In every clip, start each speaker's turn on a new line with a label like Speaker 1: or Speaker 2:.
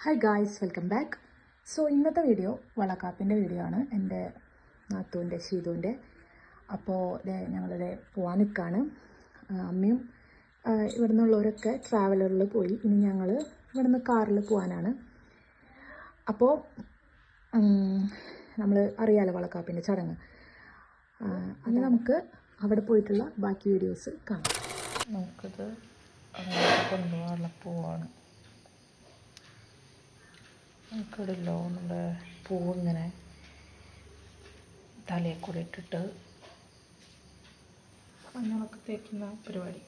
Speaker 1: Hi guys, welcome back. So ഇന്നത്തെ video വളക്കാപ്പിൻ്റെ video ആണ്, എൻ്റെ നാത്തൂൻ്റെ ഷീതുവിൻ്റെ. അപ്പോൾ ഞങ്ങളിത് പോകാൻ നിൽക്കുകയാണ്. അമ്മയും ഇവിടെ നിന്നുള്ളവരൊക്കെ ട്രാവലറിൽ പോയി. ഇനി ഞങ്ങൾ ഇവിടെ നിന്ന് കാറിൽ പോകാനാണ്. അപ്പോൾ നമ്മൾ അറിയാലോ വളക്കാപ്പിൻ്റെ ചടങ്ങ്. അത് നമുക്ക് അവിടെ പോയിട്ടുള്ള ബാക്കി വീഡിയോസ് കാണാം.
Speaker 2: നമുക്കിത് കൊണ്ടുപോകാനുള്ള പൂവാണ്. നമുക്കിടല്ലോ നമ്മുടെ പൂവിങ്ങനെ തലയിൽ കൂടെ ഇട്ടിട്ട് മഞ്ഞളൊക്കെ തേക്കുന്ന പരിപാടി.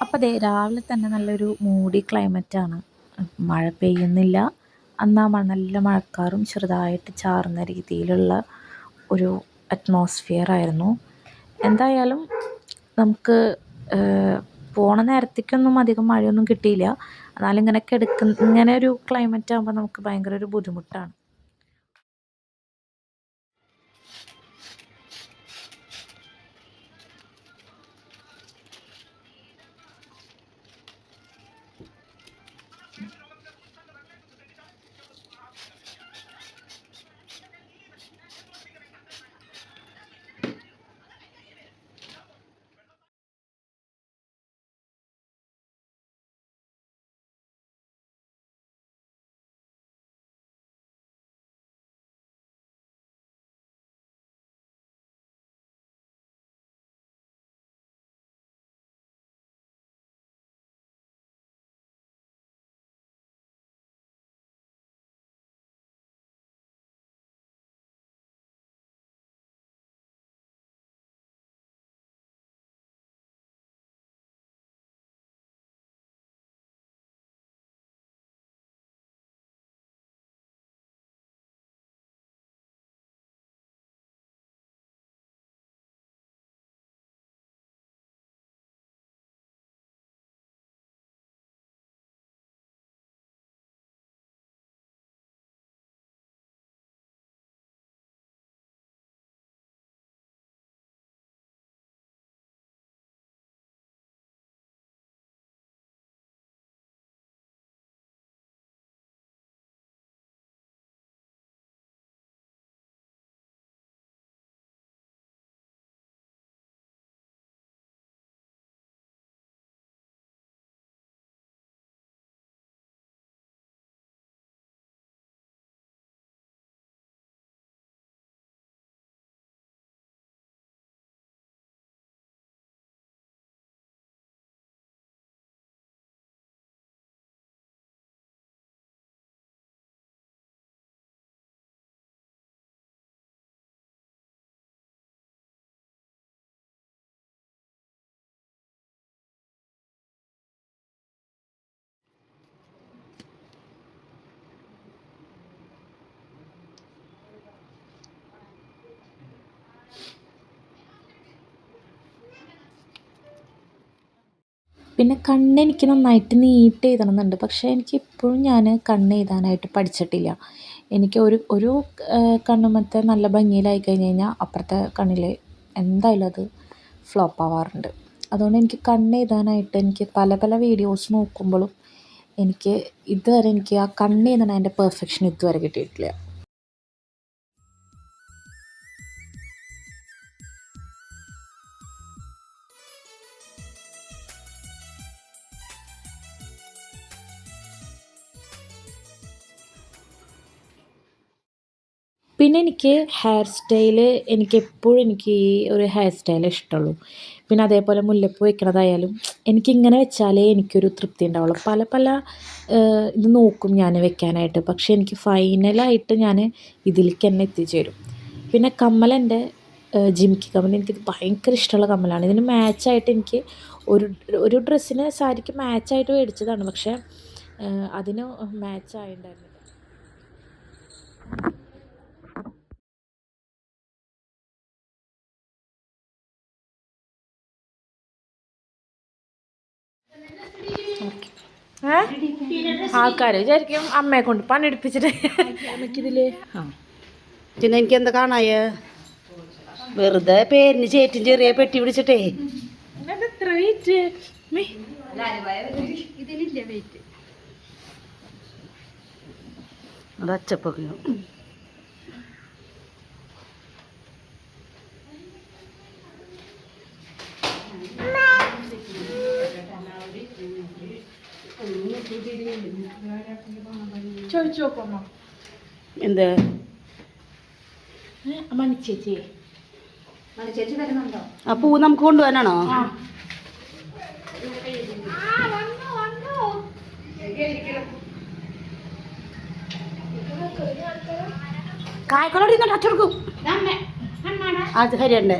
Speaker 2: അപ്പോൾ രാവിലെ തന്നെ നല്ലൊരു മൂടി ക്ലൈമറ്റാണ്. മഴ പെയ്യുന്നില്ല, എന്നാൽ നല്ല മഴക്കാറും ചെറുതായിട്ട് ചാറുന്ന രീതിയിലുള്ള ഒരു അറ്റ്മോസ്ഫിയർ ആയിരുന്നു. എന്തായാലും നമുക്ക് പോണ നേരത്തേക്കൊന്നും അധികം മഴയൊന്നും കിട്ടിയില്ല. എന്നാലും ഇങ്ങനെ ഒരു ക്ലൈമറ്റ് ആകുമ്പോൾ നമുക്ക് ഭയങ്കര ഒരു ബുദ്ധിമുട്ടാണ്. പിന്നെ കണ്ണെനിക്ക് നന്നായിട്ട് നീട്ട് എഴുതണമെന്നുണ്ട്. പക്ഷേ എനിക്കിപ്പോഴും ഞാൻ കണ്ണെഴുതാനായിട്ട് പഠിച്ചിട്ടില്ല. എനിക്ക് ഒരു കണ്ണുമ്മത്തെ നല്ല ഭംഗിയിലായി കഴിഞ്ഞ് കഴിഞ്ഞാൽ അപ്പുറത്തെ കണ്ണിൽ എന്തായാലും അത് ഫ്ലോപ്പ് ആവാറുണ്ട്. അതുകൊണ്ട് എനിക്ക് കണ്ണെഴുതാനായിട്ട് എനിക്ക് പല പല വീഡിയോസ് നോക്കുമ്പോഴും ഇതുവരെ എനിക്ക് ആ കണ്ണെഴുതണതിൻ്റെ പെർഫെക്ഷൻ ഇതുവരെ കിട്ടിയിട്ടില്ല. പിന്നെ എനിക്ക് ഹെയർ സ്റ്റൈല് എനിക്കെപ്പോഴും ഈ ഒരു ഹെയർ സ്റ്റൈലേ ഇഷ്ടമുള്ളൂ. പിന്നെ അതേപോലെ മുല്ലപ്പൂ വെക്കണതായാലും എനിക്കിങ്ങനെ വെച്ചാലേ എനിക്കൊരു തൃപ്തി ഉണ്ടാവുള്ളൂ. പല പല ഇത് നോക്കും ഞാൻ വെക്കാനായിട്ട്. പക്ഷേ എനിക്ക് ഫൈനലായിട്ട് ഞാൻ ഇതിലേക്ക് തന്നെ എത്തിച്ചേരും. പിന്നെ കമ്മലെൻ്റെ ജിമിക്കി കമ്മൽ എനിക്കിത് ഭയങ്കര ഇഷ്ടമുള്ള കമ്മലാണ്. ഇതിന് മാച്ചായിട്ട് എനിക്ക് ഒരു ഡ്രസ്സിന് സാരിക്ക് മാച്ചായിട്ട് മേടിച്ചതാണ്. പക്ഷേ അതിന് മാച്ചായിട്ടുണ്ടായിരുന്നില്ല. ആൾക്കാർ വിചാരിക്കും അമ്മയെ കൊണ്ട് പണിയെടുപ്പിച്ചിട്ട് നമുക്കിതില്
Speaker 3: പിന്നെ എനിക്ക് എന്താ കാണായ വെറുതെ പേരിന് ചേറ്റും ചെറിയ പെട്ടി പിടിച്ചിട്ടേ
Speaker 2: എത്ര വെയിറ്റ്
Speaker 3: അത് അച്ചപ്പൊക്കെ
Speaker 2: ചോദിച്ചു നോക്കമ്മ
Speaker 3: എന്താ
Speaker 2: മണിച്ചേച്ചി
Speaker 3: ആ പൂ നമുക്ക് കൊണ്ടുപോകാനാണോ കായ്ക്കളോട് ഇങ്ങോട്ട് അച്ചെടുക്കും അത് ഹരിയണ്ടേ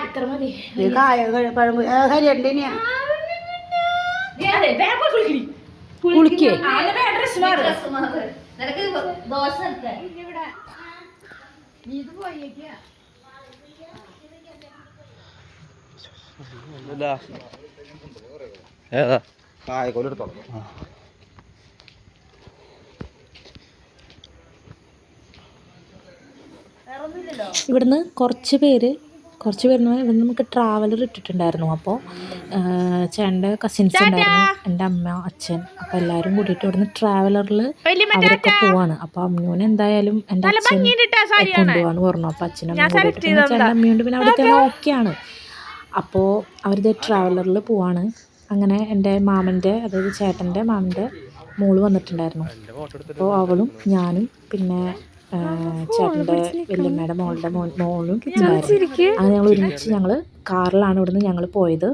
Speaker 2: ഇത്ര മതി
Speaker 3: കായ പഴം ഹരിയണ്ടേ ഇനിയാ
Speaker 2: കുളിക്കേ
Speaker 4: ഏതാ കായക്കൊലെടുത്തോ
Speaker 2: ഇവിടുന്ന് കുറച്ച് പേര് ഇവിടുന്ന് നമുക്ക് ട്രാവലർ ഇട്ടിട്ടുണ്ടായിരുന്നു. അപ്പോൾ ചേട്ടൻ്റെ കസിൻസ് ഉണ്ടായിരുന്നു, എൻ്റെ അമ്മ അച്ഛൻ, അപ്പോൾ എല്ലാവരും കൂടിയിട്ട് ഇവിടുന്ന് ട്രാവലറിൽ അവരൊക്കെ പോവാണ്. അപ്പോൾ അമ്മൂന് എന്തായാലും എൻ്റെ അച്ഛൻ കൊണ്ടുപോകാന്ന് പറഞ്ഞു. അപ്പോൾ അച്ഛനും അമ്മയും കൂടിയിട്ട് പിന്നെ ചേട്ടൻ്റെ അമ്മയുണ്ട്, പിന്നെ അവിടേക്ക് ഓക്കെയാണ്. അപ്പോൾ അവരുടെ ട്രാവലറിൽ പോവാണ്. അങ്ങനെ എൻ്റെ മാമൻ്റെ, അതായത് ചേട്ടൻ്റെ മാമൻ്റെ മോള് വന്നിട്ടുണ്ടായിരുന്നു. അപ്പോൾ അവളും ഞാനും പിന്നെ ചേട്ടൻ്റെ വല്യമ്മയുടെ മോളും ഉണ്ടായിരുന്നു. അങ്ങനെ ഞങ്ങൾ ഒരുമിച്ച് കാറിലാണ് ഇവിടുന്ന് ഞങ്ങൾ പോയത്.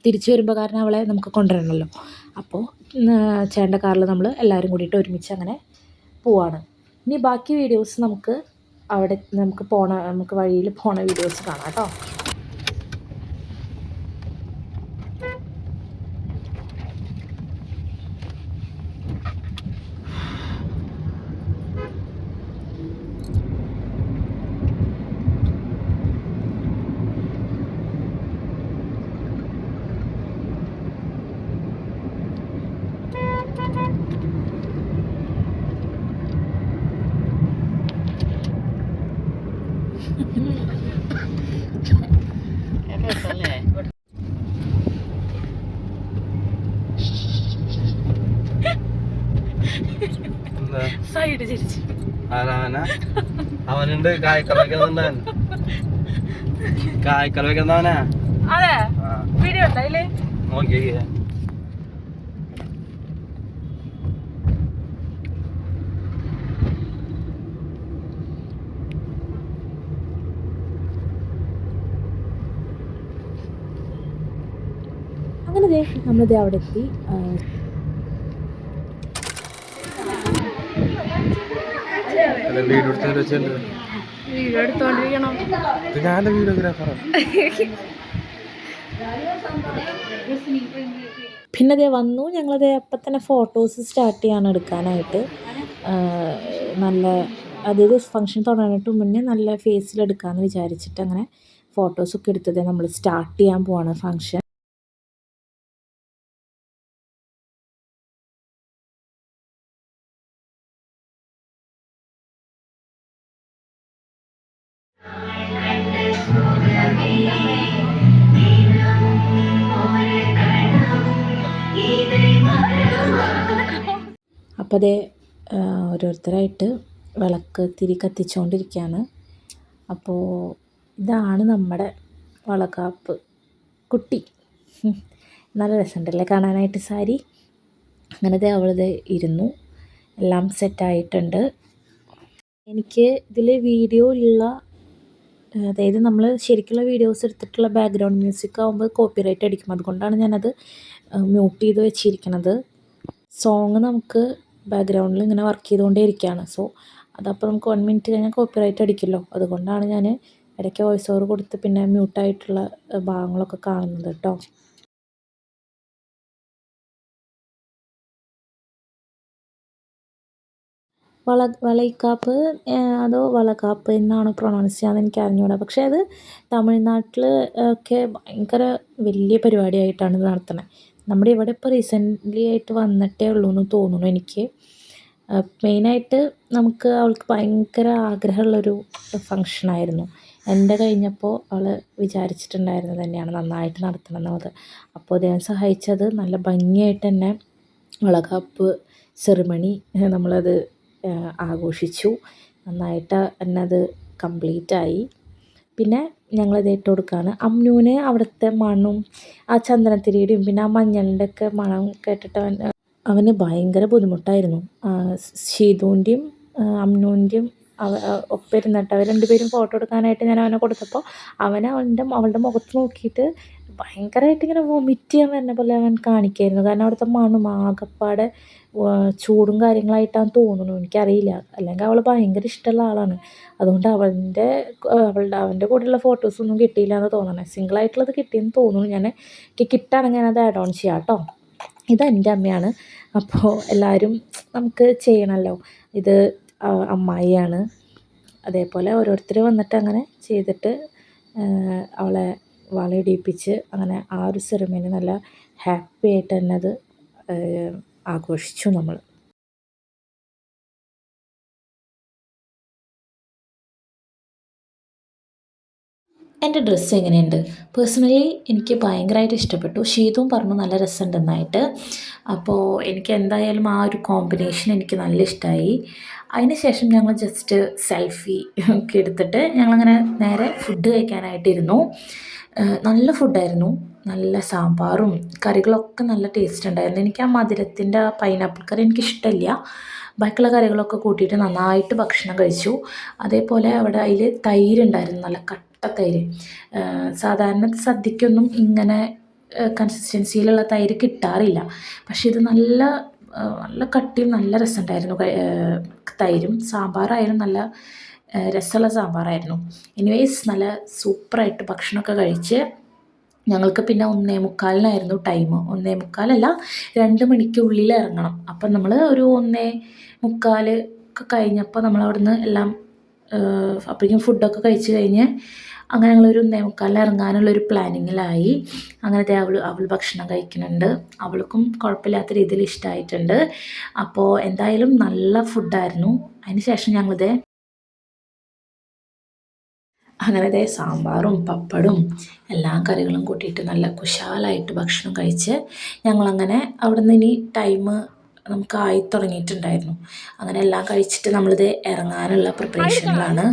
Speaker 2: തിരിച്ചു വരുമ്പോൾ കാരണം അവളെ നമുക്ക് കൊണ്ടുവരണമല്ലോ. അപ്പോൾ ചേട്ടൻ്റെ കാറിൽ നമ്മൾ എല്ലാവരും കൂടിയിട്ട് ഒരുമിച്ച് അങ്ങനെ പോവാണ്. ഇനി ബാക്കി വീഡിയോസ് നമുക്ക് വഴിയിൽ പോണ വീഡിയോസ് കാണാം കേട്ടോ. സൈഡ് ചിരിച്ചു
Speaker 4: അവനുണ്ട് കായ്ക്കല വെക്കുന്നവനാ.
Speaker 2: അതെ വീഡിയോ ഉണ്ടായില്ലേ
Speaker 4: നോക്കിയേ.
Speaker 2: അങ്ങനെ നമ്മളിത് അവിടെ എത്തി. വീഡിയോ എടുത്തോണ്ടിരിക്കണം. പിന്നെ അതേ വന്നു. ഞങ്ങളത് അപ്പം തന്നെ ഫോട്ടോസ് സ്റ്റാർട്ട് ചെയ്യാണ് എടുക്കാനായിട്ട്. അതായത് ഫംഗ്ഷൻ തുടങ്ങിയിട്ട് മുന്നേ നല്ല ഫേസിലെടുക്കാമെന്ന് വിചാരിച്ചിട്ട് അങ്ങനെ ഫോട്ടോസൊക്കെ എടുത്തത് നമ്മൾ സ്റ്റാർട്ട് ചെയ്യാൻ പോവാണ് ഫംഗ്ഷൻ. അപ്പോൾ അതേ ഓരോരുത്തരായിട്ട് വിളക്ക് തിരി കത്തിച്ചുകൊണ്ടിരിക്കുകയാണ്. അപ്പോൾ ഇതാണ് നമ്മുടെ വളകാപ്പ് കുട്ടി. നല്ല രസമുണ്ടല്ലേ കാണാനായിട്ട് സാരി. അങ്ങനത്തെ അവളത് ഇരുന്നു, എല്ലാം സെറ്റായിട്ടുണ്ട്. എനിക്ക് ഇതിൽ അതായത് നമ്മൾ ശരിക്കുള്ള വീഡിയോസ് എടുത്തിട്ടുള്ള ബാക്ക്ഗ്രൗണ്ട് മ്യൂസിക് ആകുമ്പോൾ കോപ്പിറൈറ്റ് അടിക്കും. അതുകൊണ്ടാണ് ഞാനത് മ്യൂട്ട് ചെയ്ത് വെച്ചിരിക്കുന്നത്. സോങ് നമുക്ക് ബാക്ക്ഗ്രൗണ്ടിൽ ഇങ്ങനെ വർക്ക് ചെയ്തുകൊണ്ടേ ഇരിക്കുകയാണ്. സോ അതപ്പോൾ നമുക്ക് 1 മിനിറ്റ് കഴിഞ്ഞാൽ കോപ്പിറൈറ്റ് അടിക്കുമല്ലോ. അതുകൊണ്ടാണ് ഞാൻ ഇടയ്ക്ക് വോയിസ് ഓവർ കൊടുത്ത് പിന്നെ മ്യൂട്ടായിട്ടുള്ള ഭാഗങ്ങളൊക്കെ കാണുന്നത് കേട്ടോ. വളയിക്കാപ്പ് അതോ വളകാപ്പ് എന്നാണ് പ്രൊണൗൺസ് ചെയ്യാമെന്ന് എനിക്ക് അറിഞ്ഞുകൂടാ. പക്ഷേ അത് തമിഴ്നാട്ടിൽ ഒക്കെ ഭയങ്കര വലിയ പരിപാടിയായിട്ടാണ് ഇത് നടത്തുന്നത്. നമ്മുടെ ഇവിടെ ഇപ്പോൾ റീസെൻ്റ്ലി ആയിട്ട് വന്നിട്ടേ ഉള്ളൂ എന്ന് തോന്നുന്നു എനിക്ക്. മെയിനായിട്ട് അവൾക്ക് ഭയങ്കര ആഗ്രഹമുള്ളൊരു ഫങ്ഷനായിരുന്നു. എൻ്റെ കഴിഞ്ഞപ്പോൾ അവൾ വിചാരിച്ചിട്ടുണ്ടായിരുന്നത് തന്നെയാണ് നന്നായിട്ട് നടത്തണം എന്നുള്ളത്. അപ്പോൾ അദ്ദേഹം സഹായിച്ചത് നല്ല ഭംഗിയായിട്ട് തന്നെ വളകാപ്പ് സെറിമണി നമ്മളത് ആഘോഷിച്ചു. നന്നായിട്ട് തന്നെ അത് കംപ്ലീറ്റായി. പിന്നെ ഞങ്ങളത് ഇട്ട് കൊടുക്കുകയാണ്. അമ്മുവിന് അവിടുത്തെ മണവും ആ ചന്ദനത്തിരിയുടെയും പിന്നെ ആ മഞ്ഞളിൻ്റെ ഒക്കെ മണം കേട്ടിട്ട് അവന് ഭയങ്കര ബുദ്ധിമുട്ടായിരുന്നു. ഷീതുവിൻ്റെയും അമ്മുവിൻ്റെയും ഒപ്പം ഇരുന്നിട്ട് അവർ രണ്ടുപേരും ഫോട്ടോ എടുക്കാനായിട്ട് ഞാൻ അവനെ കൊടുത്തപ്പോൾ അവളുടെ മുഖത്ത് നോക്കിയിട്ട് ഭയങ്കരമായിട്ട് ഇങ്ങനെ വൊമിറ്റ് ചെയ്യാൻ വരുന്ന പോലെ അവൻ കാണിക്കുമായിരുന്നു. കാരണം അവിടുത്തെ മണും ആകപ്പാടെ ചൂടും കാര്യങ്ങളായിട്ടാണ് തോന്നുന്നു, എനിക്കറിയില്ല. അല്ലെങ്കിൽ അവൾ ഭയങ്കര ഇഷ്ടമുള്ള ആളാണ്. അതുകൊണ്ട് അവൻ്റെ കൂടെയുള്ള ഫോട്ടോസൊന്നും കിട്ടിയില്ല എന്ന് തോന്നണേ. സിംഗിളായിട്ടുള്ളത് കിട്ടിയെന്ന് തോന്നുന്നു. എനിക്ക് കിട്ടുകയാണെങ്കിൽ ഞാനത് ആഡ് ഓൺ ചെയ്യാം കേട്ടോ. ഇതെൻ്റെ അമ്മയാണ്. അപ്പോൾ എല്ലാവരും നമുക്ക് ചെയ്യണമല്ലോ. ഇത് അമ്മായിയാണ്. അതേപോലെ ഓരോരുത്തർ വന്നിട്ട് അങ്ങനെ ചെയ്തിട്ട് അവളെ വളയിടിപ്പിച്ച് അങ്ങനെ ആ ഒരു സെറിമണി നല്ല ഹാപ്പി ആയിട്ട് തന്നെ അത് ആഘോഷിച്ചു നമ്മൾ. എൻ്റെ ഡ്രസ്സ് എങ്ങനെയുണ്ട്? പേഴ്സണലി എനിക്ക് ഭയങ്കരമായിട്ട് ഇഷ്ടപ്പെട്ടു. ഷീതുവും പറഞ്ഞു നല്ല രസമുണ്ടെന്നായിട്ട്. അപ്പോൾ എനിക്ക് എന്തായാലും ആ ഒരു കോമ്പിനേഷൻ എനിക്ക് നല്ല ഇഷ്ടമായി. അതിന് ശേഷം ഞങ്ങൾ ജസ്റ്റ് സെൽഫി ഒക്കെ എടുത്തിട്ട് ഞങ്ങളങ്ങനെ നേരെ ഫുഡ് കഴിക്കാനായിട്ടിരുന്നു. നല്ല ഫുഡായിരുന്നു. നല്ല സാമ്പാറും കറികളൊക്കെ നല്ല ടേസ്റ്റ് ഉണ്ടായിരുന്നു. എനിക്ക് ആ മധുരത്തിൻ്റെ പൈനാപ്പിൾ കറി എനിക്കിഷ്ടമില്ല. ബാക്കിയുള്ള കറികളൊക്കെ കൂട്ടിയിട്ട് നന്നായിട്ട് ഭക്ഷണം കഴിച്ചു. അതേപോലെ അവിടെ അതിൽ തൈരുണ്ടായിരുന്നു, നല്ല കട്ട തൈര്. സാധാരണ സദ്യക്കൊന്നും ഇങ്ങനെ കൺസിസ്റ്റൻസിയിലുള്ള തൈര് കിട്ടാറില്ല. പക്ഷേ ഇത് നല്ല കട്ടിയും നല്ല രസമുണ്ടായിരുന്നു. തൈരും സാമ്പാറായാലും നല്ല രസമുള്ള സാമ്പാറായിരുന്നു. എനിവേയ്സ് നല്ല സൂപ്പറായിട്ട് ഭക്ഷണമൊക്കെ കഴിച്ച് ഞങ്ങൾക്ക് പിന്നെ 1:45 ടൈം. 1:45 2 മണിക്കുള്ളിൽ ഇറങ്ങണം. അപ്പം നമ്മൾ ഒരു 1:45 ഒക്കെ കഴിഞ്ഞപ്പോൾ നമ്മളവിടുന്ന് എല്ലാം അപ്പോഴേക്കും ഫുഡൊക്കെ കഴിച്ച് കഴിഞ്ഞ് അങ്ങനെ ഞങ്ങളൊരു 1:45 ഇറങ്ങാനുള്ളൊരു പ്ലാനിങ്ങിലായി. അങ്ങനത്തെ അവൾ ഭക്ഷണം കഴിക്കുന്നുണ്ട്. അവൾക്കും കുഴപ്പമില്ലാത്ത രീതിയിൽ ഇഷ്ടമായിട്ടുണ്ട്. അപ്പോൾ എന്തായാലും നല്ല ഫുഡായിരുന്നു. അതിന് ശേഷം ഞങ്ങളിത് അങ്ങനെ സാമ്പാറും പപ്പടും എല്ലാ കറികളും കൂട്ടിയിട്ട് നല്ല കുശാലായിട്ട് ഭക്ഷണം കഴിച്ച് ഞങ്ങളങ്ങനെ അവിടെ നിന്ന് ഇനി ടൈം നമുക്കായി തുടങ്ങിയിട്ടുണ്ടായിരുന്നു. അങ്ങനെ എല്ലാം കഴിച്ചിട്ട് നമ്മളിത് ഇറങ്ങാനുള്ള പ്രിപ്പറേഷനിലാണ്.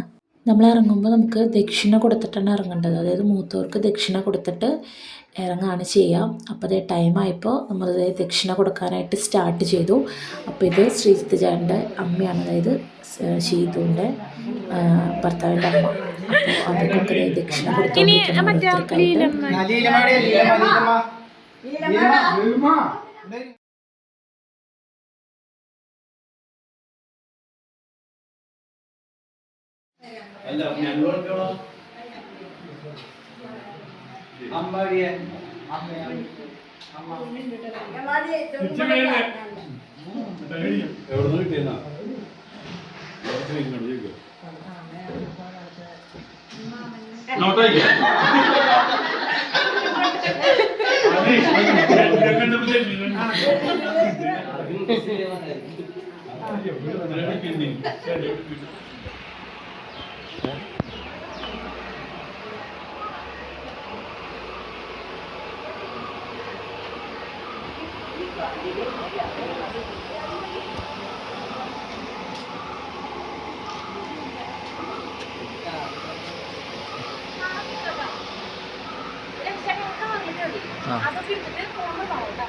Speaker 2: നമ്മൾ ഇറങ്ങുമ്പോൾ നമുക്ക് ദക്ഷിണ കൊടുത്തിട്ടാണ് ഇറങ്ങേണ്ടത്. അതായത് മൂത്തവർക്ക് ദക്ഷിണ കൊടുത്തിട്ട് ഇറങ്ങുകയാണ് ചെയ്യുക. അപ്പോൾ അതേ ടൈമായപ്പോൾ നമ്മളിത് ദക്ഷിണ കൊടുക്കാനായിട്ട് സ്റ്റാർട്ട് ചെയ്തു. അപ്പോൾ ഇത് ശ്രീജിത്ത് ചേട്ടൻ്റെ അമ്മയാണ്, അതായത് ഷീതുവിൻ്റെ ഭർത്താവിൻ്റെ അമ്മ. അപ്പോൾ അവർക്കൊക്കെ ദക്ഷിണ കൊടുത്തോണ്ടിരിക്കണം.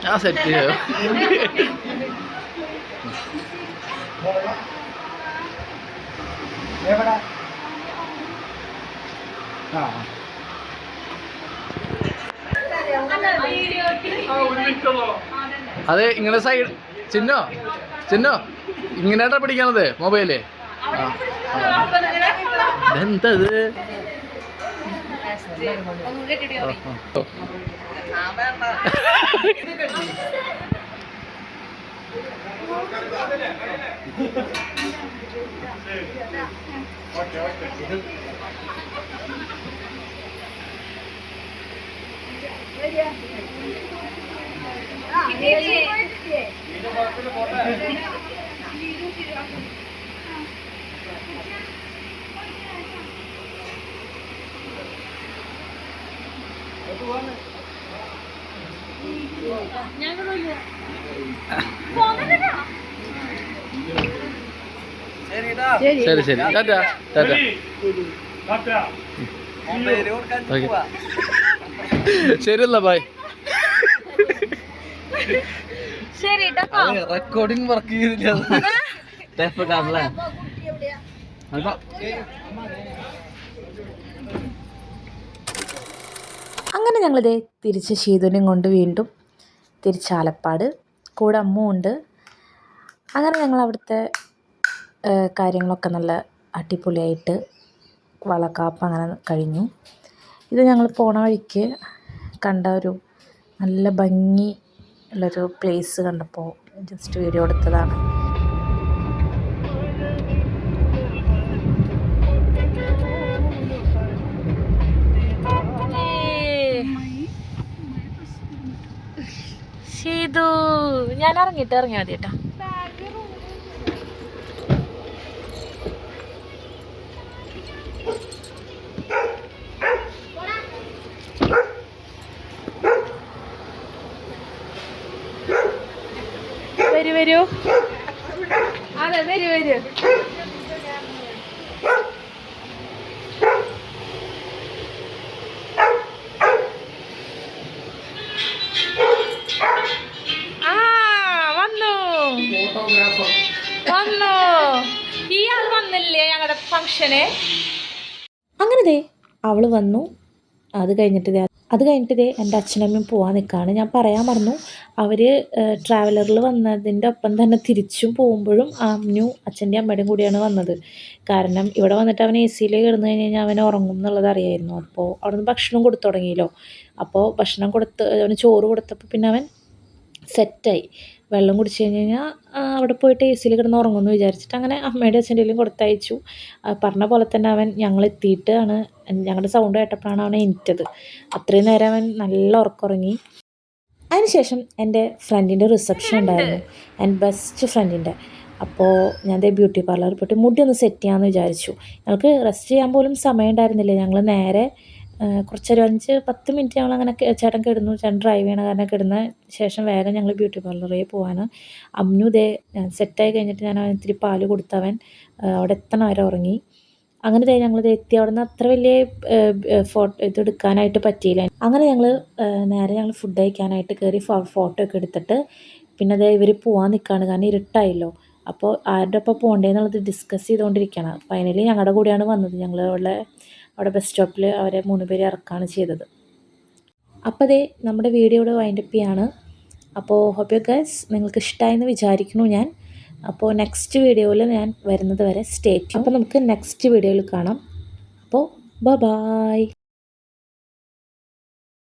Speaker 5: ആ സെറ്റ് ചെയ്യോ? അതെ, ഇങ്ങനെ സൈഡ് ചിന്നോ ഇങ്ങനെയാട്ടാ പിടിക്കണത് മൊബൈല്. എന്തത്? ശരി ശരി ടാറ്റാ ടാറ്റാ ഓക്കെ ശരി എന്നാ ബൈ. റെക്കോർഡിംഗ് വർക്ക് ചെയ്തില്ല.
Speaker 2: അങ്ങനെ ഞങ്ങളിതേ തിരിച്ച് ഷീതുവിനെയും കൊണ്ട് വീണ്ടും തിരിച്ച് ആലപ്പാട്. കൂടെ അമ്മുണ്ട്. അങ്ങനെ ഞങ്ങൾ അവിടുത്തെ കാര്യങ്ങളൊക്കെ നല്ല അടിപൊളിയായിട്ട് വളക്കാപ്പ് അങ്ങനെ കഴിഞ്ഞു. ഇത് ഞങ്ങൾ പോണ വഴിക്ക് കണ്ട ഒരു നല്ല ഭംഗി ഉള്ളൊരു പ്ലേസ് കണ്ടപ്പോൾ ജസ്റ്റ് വീഡിയോ എടുത്തതാണ്. ഷീതു ഞാൻ ഇറങ്ങിയാൽ മതി കേട്ടോ. വരൂ അതെ വരൂ. വന്നു ഇയാൾ വന്നില്ലേ ഞങ്ങളുടെ ഫംഗ്ഷന്? അങ്ങനെ അവള് വന്നു. അത് കഴിഞ്ഞിട്ട് എൻ്റെ അച്ഛനമ്മയും പോകാൻ നിൽക്കുകയാണ്. ഞാൻ പറയാൻ മറന്നു, അവർ ട്രാവലറിൽ വന്നതിൻ്റെ ഒപ്പം തന്നെ തിരിച്ചും പോകുമ്പോഴും അമ്മയും അച്ഛൻ്റെയും അമ്മയുടെയും കൂടിയാണ് വന്നത്. കാരണം ഇവിടെ വന്നിട്ട് അവൻ എ സിയിൽ കിടന്നു കഴിഞ്ഞ് കഴിഞ്ഞാൽ അവൻ ഉറങ്ങും എന്നുള്ളത് അറിയായിരുന്നു. അപ്പോൾ അവിടെ നിന്ന് ഭക്ഷണം കൊടുത്തു തുടങ്ങിയല്ലോ. അപ്പോൾ ഭക്ഷണം അവന് ചോറ് കൊടുത്തപ്പോൾ പിന്നെ അവൻ സെറ്റായി. വെള്ളം കുടിച്ച് കഴിഞ്ഞ് കഴിഞ്ഞാൽ അവിടെ പോയിട്ട് എ സിയിൽ കിടന്ന് ഉറങ്ങുമെന്ന് വിചാരിച്ചിട്ട് അങ്ങനെ അമ്മയുടെ അച്ഛൻ്റെയിലും കൊടുത്തയച്ചു. പറഞ്ഞ പോലെ തന്നെ അവൻ ഞങ്ങളെത്തിയിട്ടാണ് ഞങ്ങളുടെ സൗണ്ട് കേട്ടപ്പോഴാണ് അവൻ എണീറ്റത്. അത്രയും നേരം അവൻ നല്ല ഉറക്കമുറങ്ങി. അതിനുശേഷം എൻ്റെ ഫ്രണ്ടിൻ്റെ റിസപ്ഷൻ ഉണ്ടായിരുന്നു, എൻ്റെ ബെസ്റ്റ് ഫ്രണ്ടിൻ്റെ. അപ്പോൾ ഞാൻ ബ്യൂട്ടി പാർലറിൽ പോയിട്ട് മുടി ഒന്ന് സെറ്റ് ചെയ്യാമെന്ന് വിചാരിച്ചു. ഞങ്ങൾക്ക് റെസ്റ്റ് ചെയ്യാൻ പോലും സമയം ഉണ്ടായിരുന്നില്ല. ഞങ്ങൾ നേരെ കുറച്ചൊരു 5-10 മിനിറ്റ് ഞങ്ങളങ്ങനെ ചേട്ടൻ കിടന്നു. ചേട്ടൻ ഡ്രൈവ് ചെയ്യണ കാരണം കിടന്ന ശേഷം വേഗം ഞങ്ങൾ ബ്യൂട്ടി പാർലറിൽ പോകാൻ. അമ്മു സെറ്റായി കഴിഞ്ഞിട്ട് ഞാൻ അവൻ ഇത്തിരി പാല് കൊടുത്തവൻ അവിടെ എത്തണ വരെ ഉറങ്ങി. അങ്ങനെ ഞങ്ങൾ എത്തി. അവിടെ നിന്ന് അത്ര വലിയ ഇതെടുക്കാനായിട്ട് പറ്റിയില്ല. അങ്ങനെ ഞങ്ങൾ ഫുഡ് കഴിക്കാനായിട്ട് കയറി ഫോട്ടോ ഒക്കെ എടുത്തിട്ട് പിന്നെ ഇവർ പോകാൻ നിൽക്കുകയാണ്. കാരണം ഇരുട്ടായല്ലോ. അപ്പോൾ ആരുടെ ഒപ്പം പോകേണ്ടതെന്നുള്ളത് ഡിസ്കസ് ചെയ്തുകൊണ്ടിരിക്കുകയാണ്. ഫൈനലി ഞങ്ങളുടെ കൂടെയാണ് വന്നത്. ഞങ്ങൾ അവിടെ ബസ് സ്റ്റോപ്പിൽ അവരെ 3 പേര് ഇറക്കുകയാണ് ചെയ്തത്. അപ്പോൾ നമ്മുടെ വീഡിയോ ഇവിടെ വൈൻഡപ്പ് ചെയ്യാണ്. അപ്പോൾ ഹോപ്പ് യു ഗൈസ് നിങ്ങൾക്ക് ഇഷ്ടമായെന്ന് വിചാരിക്കുന്നു ഞാൻ. അപ്പോൾ നെക്സ്റ്റ് വീഡിയോയിൽ ഞാൻ വരുന്നത് വരെ സ്റ്റേ ട്യൂൺ. അപ്പോൾ നമുക്ക് നെക്സ്റ്റ് വീഡിയോയിൽ കാണാം. അപ്പോൾ ബൈ.